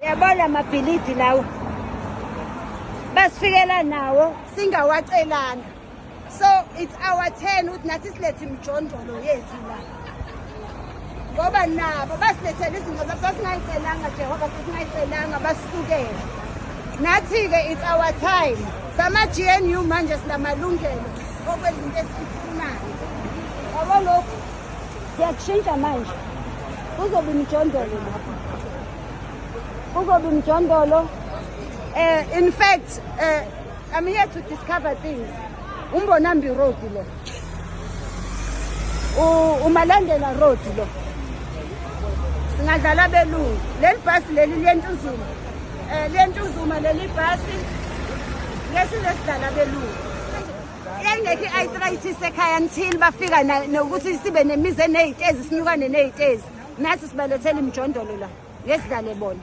Yabona amabhilidi lawo basifikela nawo singawacelanga, so it's our turn ukuthi nathi silethe imijondolo yethu la, ngoba nabo basilethele izinto zabo sasingayicelanga. Jehova sasingayicelanga basisukela nathi-ke it's our time. Sama-GNU manje sinamalungelo okwezinto esifunayo. Yabo lokhu siyakushintsha manje, kuzoba imijondolo lapho, kuzoba imijondolo. In fact, I'm here to discover things. Umbonambi road lo, umalandela road lo, singadlala belungu. Leli bhasi leli lentuzuma, lentuzuma leli bhasi ngesidlala belungu. Engekho i-arthritis ekhaya until bafika nokuthi sibe nemizi eney'tezi, sinyukane ney'tezi. Nathi sibalethela imijondolo la, ngesidlale bona.